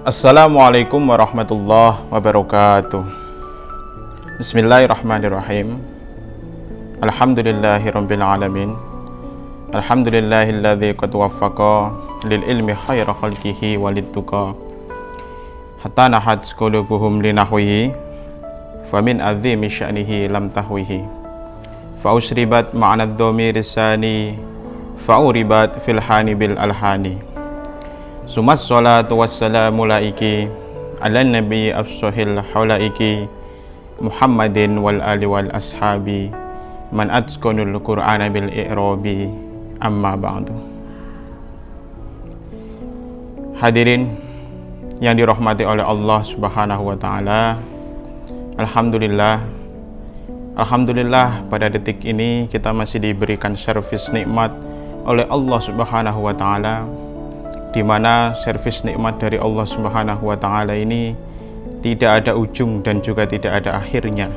Assalamualaikum warahmatullahi wabarakatuh. Bismillahirrahmanirrahim. Alhamdulillahirabbil alamin. Alhamdulillahilladzi qad waffaqa lil ilmi khaira khalqihi walituqa. Hatta nahat qulubuhum linahwihi famin azimi sya'nihi lam tahwihi. Fa usribat ma'na dhamir lisani fa uribat fil hani bil alhani. Sumas salatu wassalamu laiki ala nabi afsahil halaiki Muhammadin wal ali wal ashabi man atqanul qur'ana bil i'rabi amma ba'du. Hadirin yang dirahmati oleh Allah Subhanahu wa taala, Alhamdulillah pada detik ini kita masih diberikan servis nikmat oleh Allah Subhanahu wa taala, di mana servis nikmat dari Allah Subhanahu wa taala ini tidak ada ujung dan juga tidak ada akhirnya.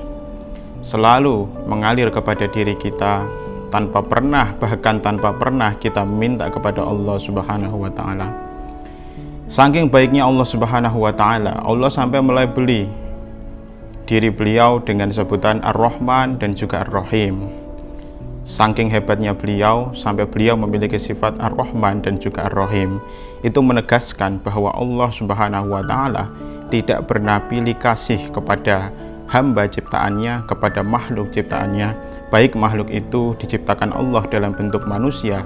Selalu mengalir kepada diri kita bahkan tanpa pernah kita minta kepada Allah Subhanahu wa taala. Saking baiknya Allah Subhanahu wa taala, Allah sampai melabeli diri beliau dengan sebutan Ar-Rahman dan juga Ar-Rahim. Saking hebatnya beliau sampai beliau memiliki sifat Ar-Rahman dan juga Ar-Rahim. Itu menegaskan bahwa Allah Subhanahu wa taala tidak pernah pilih kasih kepada hamba ciptaannya, kepada makhluk ciptaannya, baik makhluk itu diciptakan Allah dalam bentuk manusia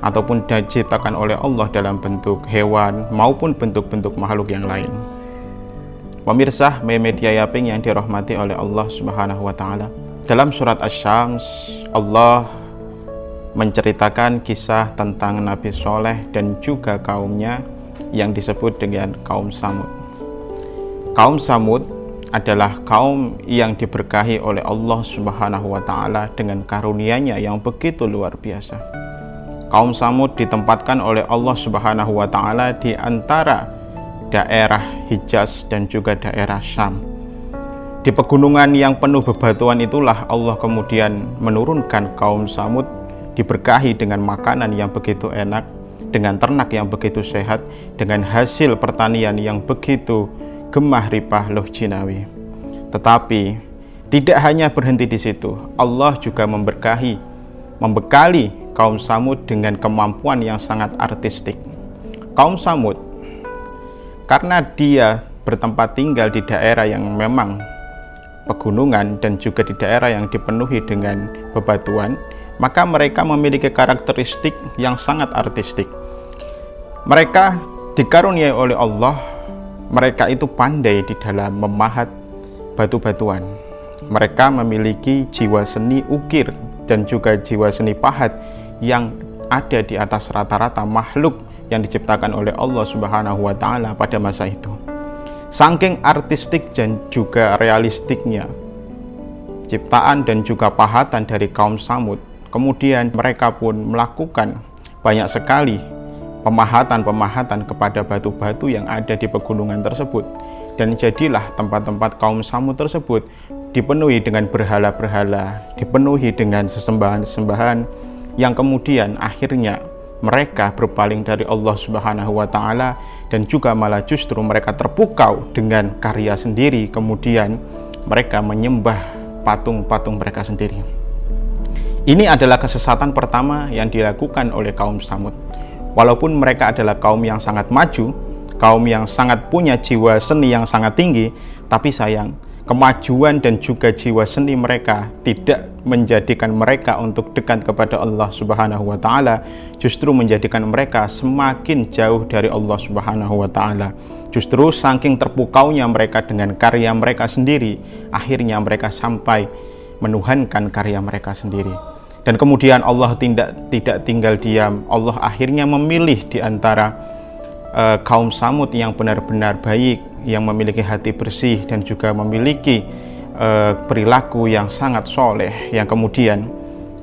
ataupun diciptakan oleh Allah dalam bentuk hewan maupun bentuk-bentuk makhluk yang lain. Pemirsa media yaping yang dirahmati oleh Allah Subhanahu wa taala, dalam surat Asy-Syams Allah menceritakan kisah tentang Nabi Soleh dan juga kaumnya yang disebut dengan kaum Samud. Kaum Samud adalah kaum yang diberkahi oleh Allah Subhanahu wa taala dengan karunia-Nya yang begitu luar biasa. Kaum Samud ditempatkan oleh Allah Subhanahu wa taala di antara daerah Hijaz dan juga daerah Syam. Di pegunungan yang penuh bebatuan itulah Allah kemudian menurunkan kaum Samud diberkahi dengan makanan yang begitu enak, dengan ternak yang begitu sehat, dengan hasil pertanian yang begitu gemah ripah loh jinawi. Tetapi tidak hanya berhenti di situ, Allah juga membekali kaum Samud dengan kemampuan yang sangat artistik. Kaum Samud, karena dia bertempat tinggal di daerah yang memang pegunungan dan juga di daerah yang dipenuhi dengan bebatuan, maka mereka memiliki karakteristik yang sangat artistik. Mereka dikaruniai oleh Allah, mereka itu pandai di dalam memahat batu-batuan. Mereka memiliki jiwa seni ukir dan juga jiwa seni pahat yang ada di atas rata-rata makhluk yang diciptakan oleh Allah Subhanahu wa taala pada masa itu. Saking artistik dan juga realistiknya ciptaan dan juga pahatan dari kaum Samud, kemudian mereka pun melakukan banyak sekali pemahatan kepada batu-batu yang ada di pegunungan tersebut, dan jadilah tempat-tempat kaum Samud tersebut dipenuhi dengan berhala-berhala, dipenuhi dengan sesembahan-sesembahan yang kemudian akhirnya mereka berpaling dari Allah Subhanahu wa taala dan juga malah justru mereka terpukau dengan karya sendiri, kemudian mereka menyembah patung-patung mereka sendiri. Ini adalah kesesatan pertama yang dilakukan oleh kaum Samud. Walaupun mereka adalah kaum yang sangat maju, kaum yang sangat punya jiwa seni yang sangat tinggi, tapi sayang, kemajuan dan juga jiwa seni mereka tidak menjadikan mereka untuk dekat kepada Allah Subhanahu wa taala, justru menjadikan mereka semakin jauh dari Allah Subhanahu wa taala. Justru saking terpukaunya mereka dengan karya mereka sendiri, akhirnya mereka sampai menuhankan karya mereka sendiri. Dan kemudian Allah tidak tinggal diam. Allah akhirnya memilih di antara kaum Samud yang benar-benar baik, yang memiliki hati bersih dan juga memiliki perilaku yang sangat soleh, yang kemudian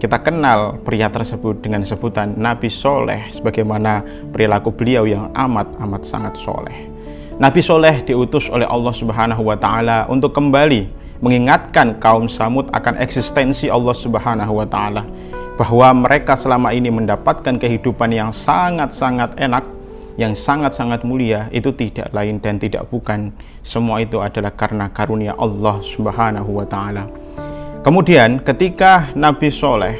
kita kenal pria tersebut dengan sebutan Nabi Soleh, sebagaimana perilaku beliau yang amat sangat soleh. Nabi Soleh diutus oleh Allah Subhanahu wa taala untuk kembali mengingatkan kaum Samud akan eksistensi Allah Subhanahu wa taala, bahwa mereka selama ini mendapatkan kehidupan yang sangat-sangat enak, yang sangat-sangat mulia, itu tidak lain dan tidak bukan, semua itu adalah karena karunia Allah Subhanahu wa Ta'ala. Kemudian ketika Nabi Soleh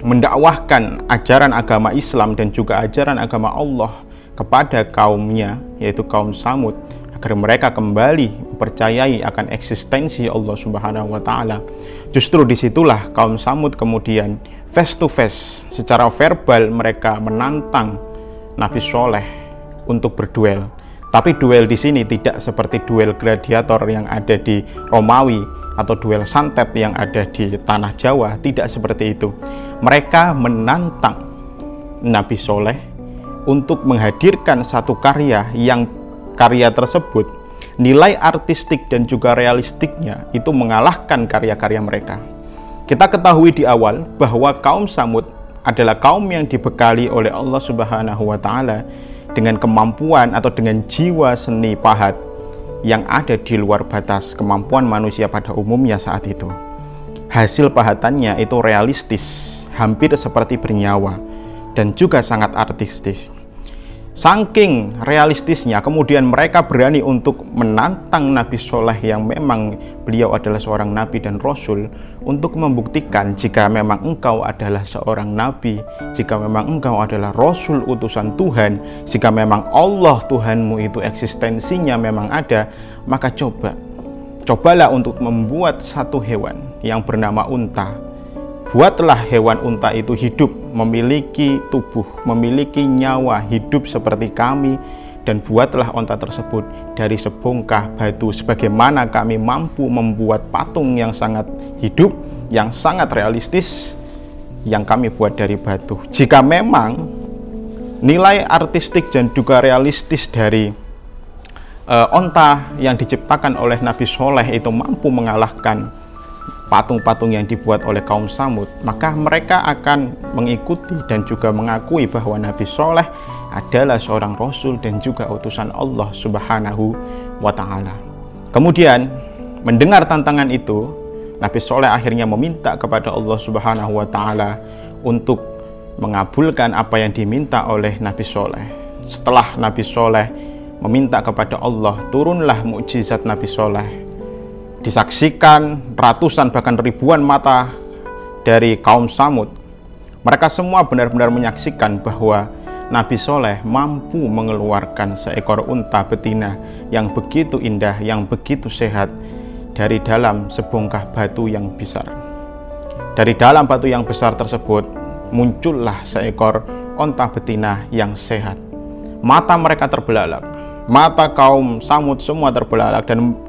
mendakwahkan ajaran agama Islam dan juga ajaran agama Allah kepada kaumnya, yaitu kaum Samud, agar mereka kembali percayai akan eksistensi Allah Subhanahu wa Ta'ala, justru disitulah kaum Samud kemudian face to face, secara verbal mereka menantang Nabi Soleh untuk berduel. Tapi duel di sini tidak seperti duel gladiator yang ada di Romawi atau duel santet yang ada di tanah Jawa, tidak seperti itu. Mereka menantang Nabi Soleh untuk menghadirkan satu karya yang karya tersebut nilai artistik dan juga realistiknya itu mengalahkan karya-karya mereka. Kita ketahui di awal bahwa kaum Samud adalah kaum yang dibekali oleh Allah Subhanahu wa Ta'ala dengan kemampuan atau dengan jiwa seni pahat yang ada di luar batas kemampuan manusia pada umumnya saat itu. Hasil pahatannya itu realistis, hampir seperti bernyawa, dan juga sangat artistis. Saking realistisnya, kemudian mereka berani untuk menantang Nabi Soleh yang memang beliau adalah seorang nabi dan rasul, untuk membuktikan jika memang engkau adalah seorang nabi, jika memang engkau adalah rasul utusan Tuhan, jika memang Allah Tuhanmu itu eksistensinya memang ada, maka cobalah untuk membuat satu hewan yang bernama unta. Buatlah hewan unta itu hidup, memiliki tubuh, memiliki nyawa, hidup seperti kami, dan buatlah unta tersebut dari sebongkah batu, sebagaimana kami mampu membuat patung yang sangat hidup, yang sangat realistis, yang kami buat dari batu. Jika memang nilai artistik dan juga realistis dari unta yang diciptakan oleh Nabi Soleh itu mampu mengalahkan patung-patung yang dibuat oleh kaum Samud, maka mereka akan mengikuti dan juga mengakui bahwa Nabi Soleh adalah seorang rasul dan juga utusan Allah Subhanahu wa Ta'ala. Kemudian mendengar tantangan itu, Nabi Soleh akhirnya meminta kepada Allah Subhanahu wa Ta'ala untuk mengabulkan apa yang diminta oleh Nabi Soleh. Setelah Nabi Soleh meminta kepada Allah, turunlah mukjizat Nabi Soleh. Disaksikan ratusan bahkan ribuan mata dari kaum Samud. Mereka semua benar-benar menyaksikan bahwa Nabi Soleh mampu mengeluarkan seekor unta betina yang begitu indah, yang begitu sehat dari dalam sebongkah batu yang besar. Dari dalam batu yang besar tersebut muncullah seekor unta betina yang sehat. Mata mereka terbelalak, mata kaum Samud semua terbelalak,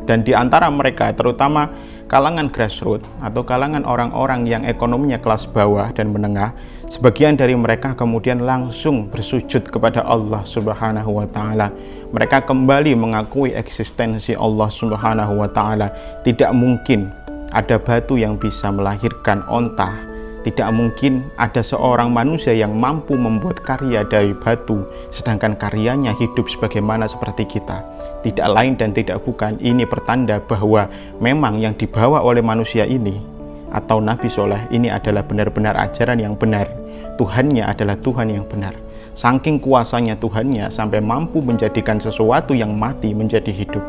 dan di antara mereka, terutama kalangan grassroots atau kalangan orang-orang yang ekonominya kelas bawah dan menengah, sebagian dari mereka kemudian langsung bersujud kepada Allah Subhanahu wa Ta'ala. Mereka kembali mengakui eksistensi Allah Subhanahu wa Ta'ala. Tidak mungkin ada batu yang bisa melahirkan onta. Tidak mungkin ada seorang manusia yang mampu membuat karya dari batu, sedangkan karyanya hidup sebagaimana seperti kita. Tidak lain dan tidak bukan, ini pertanda bahwa memang yang dibawa oleh manusia ini, atau Nabi Soleh ini adalah benar-benar ajaran yang benar. Tuhannya adalah Tuhan yang benar. Saking kuasanya Tuhannya sampai mampu menjadikan sesuatu yang mati menjadi hidup,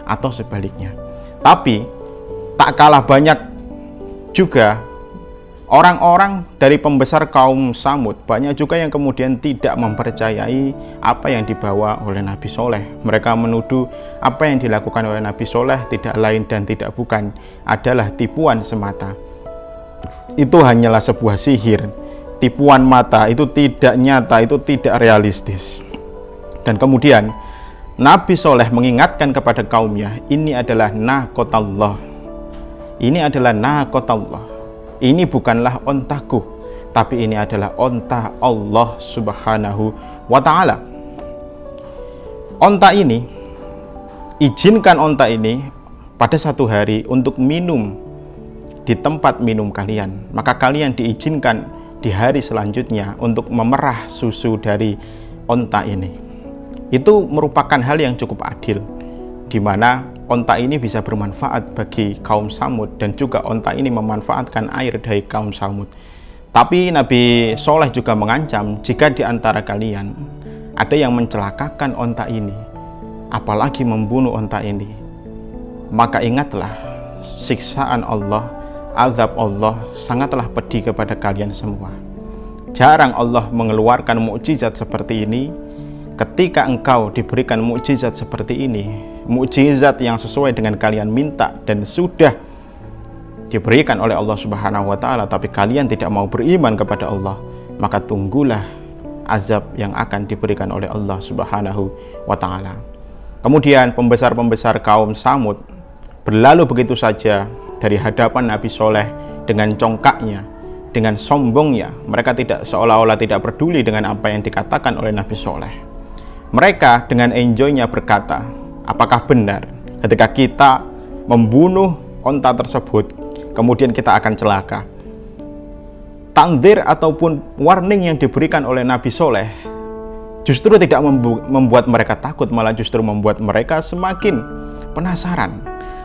atau sebaliknya. Tapi tak kalah banyak juga orang-orang dari pembesar kaum Samud, banyak juga yang kemudian tidak mempercayai apa yang dibawa oleh Nabi Soleh. Mereka menuduh apa yang dilakukan oleh Nabi Soleh tidak lain dan tidak bukan adalah tipuan semata. Itu hanyalah sebuah sihir, tipuan mata, itu tidak nyata, itu tidak realistis. Dan kemudian Nabi Soleh mengingatkan kepada kaumnya, ini adalah naqatallah, ini adalah naqatallah. Ini bukanlah ontaku, tapi ini adalah onta Allah Subhanahu wa Ta'ala. Onta ini, izinkan onta ini pada satu hari untuk minum di tempat minum kalian. Maka kalian diizinkan di hari selanjutnya untuk memerah susu dari onta ini. Itu merupakan hal yang cukup adil, di mana onta ini bisa bermanfaat bagi kaum Samud, dan juga onta ini memanfaatkan air dari kaum Samud. Tapi Nabi Soleh juga mengancam, jika di antara kalian ada yang mencelakakan onta ini, apalagi membunuh onta ini, maka ingatlah siksaan Allah, azab Allah sangatlah pedih kepada kalian semua. Jarang Allah mengeluarkan mukjizat seperti ini. Ketika engkau diberikan mukjizat seperti ini, mukjizat yang sesuai dengan kalian minta dan sudah diberikan oleh Allah Subhanahu wa Ta'ala, tapi kalian tidak mau beriman kepada Allah, maka tunggulah azab yang akan diberikan oleh Allah Subhanahu wa Ta'ala. Kemudian pembesar-pembesar kaum Samud berlalu begitu saja dari hadapan Nabi Soleh dengan congkaknya, dengan sombongnya. Mereka seolah-olah tidak peduli dengan apa yang dikatakan oleh Nabi Soleh. Mereka dengan enjoynya berkata, apakah benar ketika kita membunuh onta tersebut kemudian kita akan celaka? Takdir ataupun warning yang diberikan oleh Nabi Soleh justru tidak membuat mereka takut, malah justru membuat mereka semakin penasaran.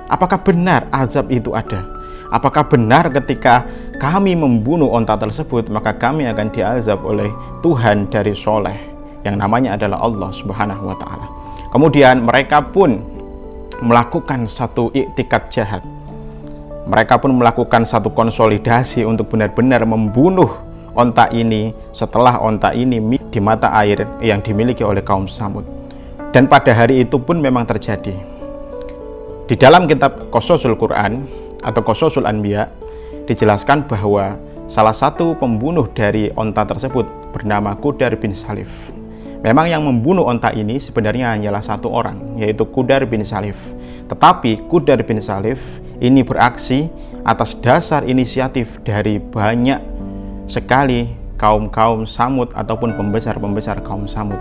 Apakah benar azab itu ada? Apakah benar ketika kami membunuh onta tersebut maka kami akan diazab oleh Tuhan dari Soleh yang namanya adalah Allah Subhanahu wa Ta'ala? Kemudian mereka pun melakukan satu iktikad jahat. Mereka pun melakukan satu konsolidasi untuk benar-benar membunuh onta ini setelah onta ini di mata air yang dimiliki oleh kaum Samud. Dan pada hari itu pun memang terjadi. Di dalam kitab Qasasul Quran atau Qasasul Anbiya dijelaskan bahwa salah satu pembunuh dari onta tersebut bernama Qudar bin Salif. Memang yang membunuh onta ini sebenarnya hanyalah satu orang, yaitu Qudar bin Salif. Tetapi Qudar bin Salif ini beraksi atas dasar inisiatif dari banyak sekali kaum-kaum Samud ataupun pembesar-pembesar kaum Samud.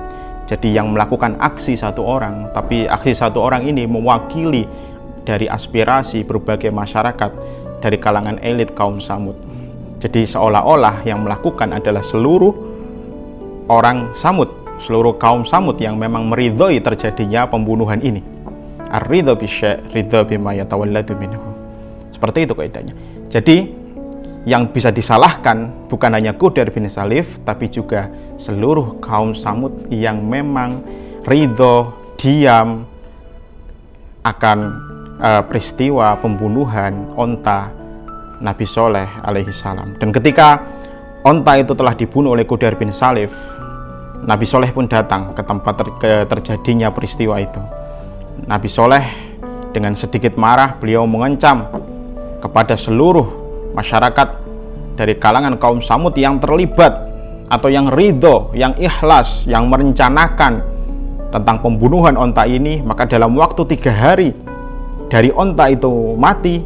Jadi yang melakukan aksi satu orang, tapi aksi satu orang ini mewakili dari aspirasi berbagai masyarakat dari kalangan elit kaum Samud. Jadi seolah-olah yang melakukan adalah seluruh orang Samud, seluruh kaum Samud yang memang meridhoi terjadinya pembunuhan ini. Ar-ridha bisyai' ridha bima yatawalladu minhu. Seperti itu kaidahnya. Jadi yang bisa disalahkan bukan hanya Qudar bin Salif, tapi juga seluruh kaum Samud yang memang ridho, diam akan peristiwa pembunuhan onta Nabi Soleh alaihi salam. Dan ketika onta itu telah dibunuh oleh Qudar bin Salif, Nabi Soleh pun datang ke tempat terjadinya peristiwa itu. Nabi Soleh dengan sedikit marah beliau mengancam kepada seluruh masyarakat dari kalangan kaum Samud yang terlibat atau yang ridho, yang ikhlas, yang merencanakan tentang pembunuhan onta ini, maka dalam waktu 3 hari dari onta itu mati,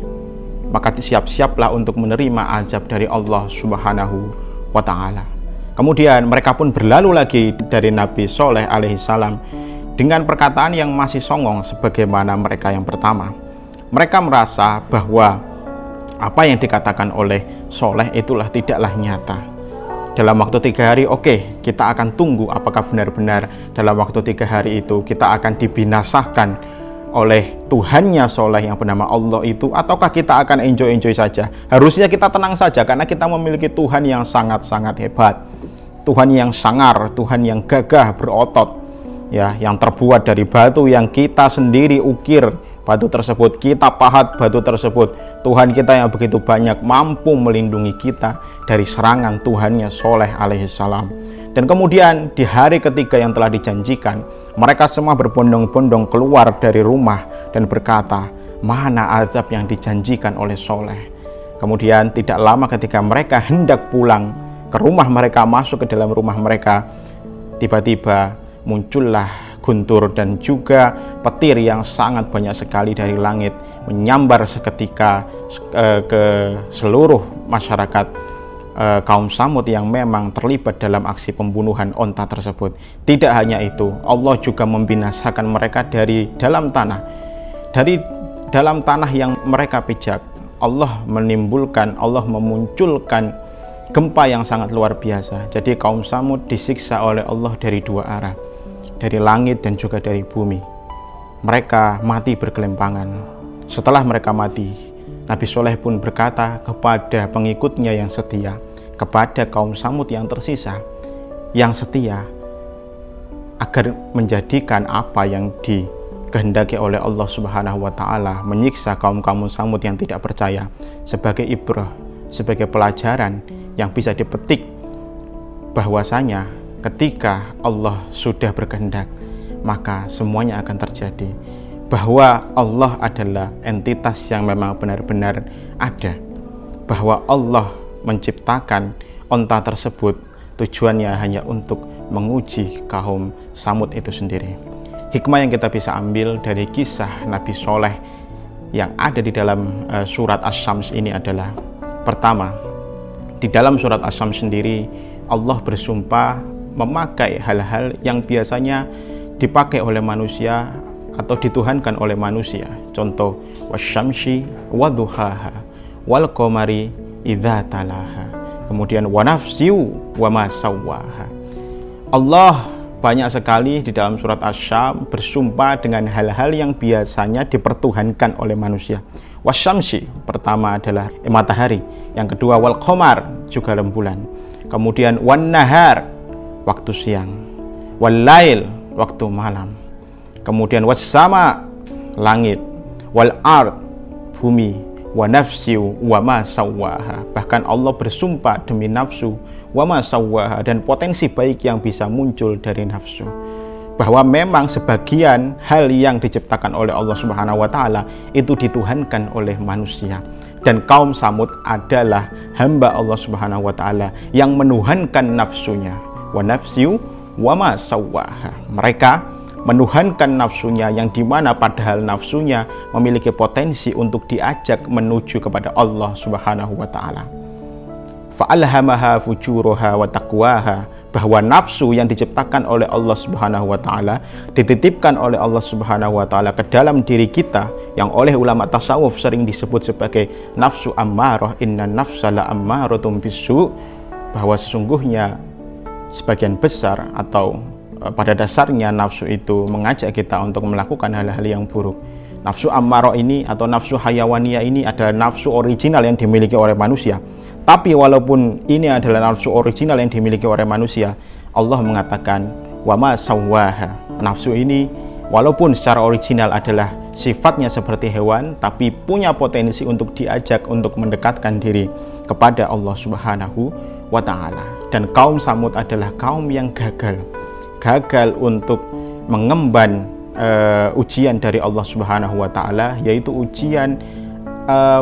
maka siap-siaplah untuk menerima azab dari Allah Subhanahu wa Ta'ala. Kemudian mereka pun berlalu lagi dari Nabi Soleh alaihissalam dengan perkataan yang masih songong sebagaimana mereka yang pertama. Mereka merasa bahwa apa yang dikatakan oleh Soleh itulah tidaklah nyata. Dalam waktu 3 hari, oke, kita akan tunggu apakah benar-benar dalam waktu 3 hari itu kita akan dibinasakan oleh Tuhannya Soleh yang bernama Allah itu, ataukah kita akan enjoy-enjoy saja. Harusnya kita tenang saja karena kita memiliki Tuhan yang sangat-sangat hebat, Tuhan yang sangar, Tuhan yang gagah berotot, ya, yang terbuat dari batu yang kita sendiri ukir batu tersebut, kita pahat batu tersebut. Tuhan kita yang begitu banyak mampu melindungi kita dari serangan Tuhannya Soleh alaihissalam. Dan kemudian di hari ketiga yang telah dijanjikan, mereka semua berbondong-bondong keluar dari rumah dan berkata, mana azab yang dijanjikan oleh Soleh. Kemudian tidak lama ketika mereka hendak pulang ke rumah mereka, masuk ke dalam rumah mereka, tiba-tiba muncullah guntur dan juga petir yang sangat banyak sekali dari langit menyambar seketika ke seluruh masyarakat kaum Samud yang memang terlibat dalam aksi pembunuhan onta tersebut. Tidak hanya itu, Allah juga membinasakan mereka dari dalam tanah. Dari dalam tanah yang mereka pijak, Allah memunculkan gempa yang sangat luar biasa. Jadi kaum Samud disiksa oleh Allah dari 2 arah, dari langit dan juga dari bumi. Mereka mati bergelimpangan. Setelah mereka mati, Nabi Soleh pun berkata kepada pengikutnya yang setia, kepada kaum Samud yang tersisa, yang setia, agar menjadikan apa yang dikehendaki oleh Allah Subhanahu wa taala, menyiksa kaum Samud yang tidak percaya, sebagai ibrah, sebagai pelajaran yang bisa dipetik bahwasanya ketika Allah sudah berkehendak, maka semuanya akan terjadi. Bahwa Allah adalah entitas yang memang benar-benar ada. Bahwa Allah menciptakan onta tersebut tujuannya hanya untuk menguji kaum Samud itu sendiri. Hikmah yang kita bisa ambil dari kisah Nabi Soleh yang ada di dalam surat Asy-Syams ini adalah, pertama, di dalam surat Asy-Syams sendiri Allah bersumpah memakai hal-hal yang biasanya dipakai oleh manusia atau dituhankan oleh manusia. Contoh, wasyamsi wadduhaha wal qamari idza talaha, kemudian wa nafsiu wa ma sawwaha. Allah banyak sekali di dalam surat Asy-Syams bersumpah dengan hal-hal yang biasanya dipertuhankan oleh manusia. Wasyamsi, pertama adalah matahari, yang kedua wal qamar, juga rembulan, kemudian wan nahar, waktu siang, wal lail, waktu malam, kemudian was sama, langit, wal ard, bumi, wa nafsiu wa ma sawwaha. Bahkan Allah bersumpah demi nafsu, wa ma sawwaha, dan potensi baik yang bisa muncul dari nafsu. Bahwa memang sebagian hal yang diciptakan oleh Allah Subhanahu wa taala itu dituhankan oleh manusia. Dan kaum Samud adalah hamba Allah Subhanahu wa taala yang menuhankan nafsunya. Wa nafsiu wa ma sawwaha. Mereka menuhankan nafsunya, yang dimana padahal nafsunya memiliki potensi untuk diajak menuju kepada Allah Subhanahu wa taala. Fa'alhamaha fujuraha wa taqwaha, bahwa nafsu yang diciptakan oleh Allah Subhanahu wa taala, dititipkan oleh Allah Subhanahu wa taala ke dalam diri kita, yang oleh ulama tasawuf sering disebut sebagai nafsu ammarah, inna nafsa la ammaratum bisu, bahwa sesungguhnya sebagian besar atau pada dasarnya nafsu itu mengajak kita untuk melakukan hal-hal yang buruk. Nafsu ammarah ini atau nafsu hayawaniyah ini adalah nafsu original yang dimiliki oleh manusia. Tapi walaupun ini adalah nafsu original yang dimiliki oleh manusia, Allah mengatakan wa ma sawwaha. Nafsu ini walaupun secara original adalah sifatnya seperti hewan, tapi punya potensi untuk diajak untuk mendekatkan diri kepada Allah Subhanahu wa taala. Dan kaum Samud adalah kaum yang gagal untuk mengemban ujian dari Allah Subhanahu wa taala, yaitu ujian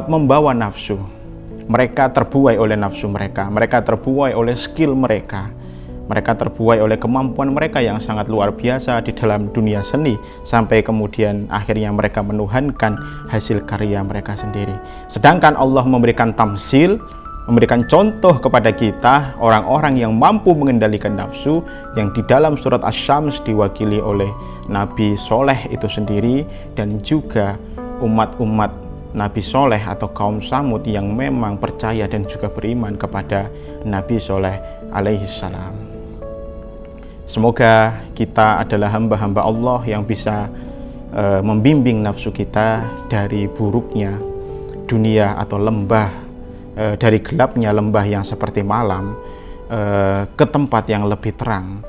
membawa nafsu. Mereka terbuai oleh nafsu mereka terbuai oleh skill mereka terbuai oleh kemampuan mereka yang sangat luar biasa di dalam dunia seni, sampai kemudian akhirnya mereka menuhankan hasil karya mereka sendiri. Sedangkan Allah memberikan tamsil, memberikan contoh kepada kita orang-orang yang mampu mengendalikan nafsu, yang di dalam surat Asy-Syams diwakili oleh Nabi Soleh itu sendiri, dan juga umat-umat Nabi Soleh atau kaum Samud yang memang percaya dan juga beriman kepada Nabi Soleh alaihi salam. Semoga kita adalah hamba-hamba Allah yang bisa membimbing nafsu kita dari buruknya dunia atau lembah, dari gelapnya lembah yang seperti malam, ke tempat yang lebih terang.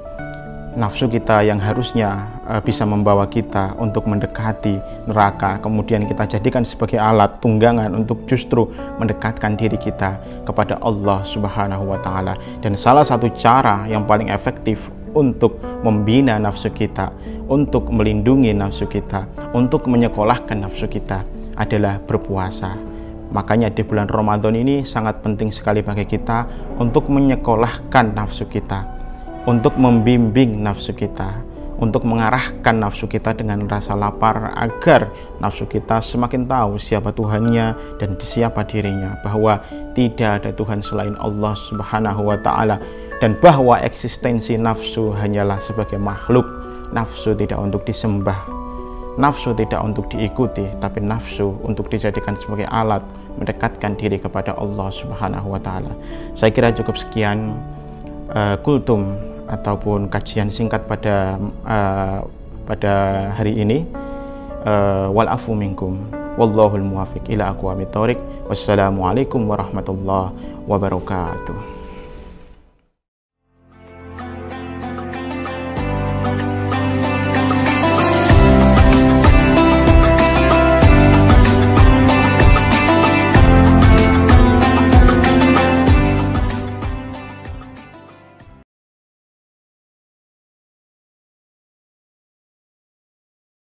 Nafsu kita yang harusnya bisa membawa kita untuk mendekati neraka, kemudian kita jadikan sebagai alat tunggangan untuk justru mendekatkan diri kita kepada Allah Subhanahu wa taala. Dan salah satu cara yang paling efektif untuk membina nafsu kita, untuk melindungi nafsu kita, untuk menyekolahkan nafsu kita adalah berpuasa. Makanya di bulan Ramadan ini sangat penting sekali bagi kita untuk menyekolahkan nafsu kita, untuk membimbing nafsu kita, untuk mengarahkan nafsu kita dengan rasa lapar, agar nafsu kita semakin tahu siapa Tuhannya dan siapa dirinya, bahwa tidak ada Tuhan selain Allah Subhanahu wa taala, dan bahwa eksistensi nafsu hanyalah sebagai makhluk. Nafsu tidak untuk disembah, nafsu tidak untuk diikuti, tapi nafsu untuk dijadikan sebagai alat mendekatkan diri kepada Allah Subhanahu wa taala. Saya kira cukup sekian kultum ataupun kajian singkat pada hari ini. Wal afu minkum wallahul muwaffiq ila aqwamit thoriq. Wassalamualaikum warahmatullahi wabarakatuh.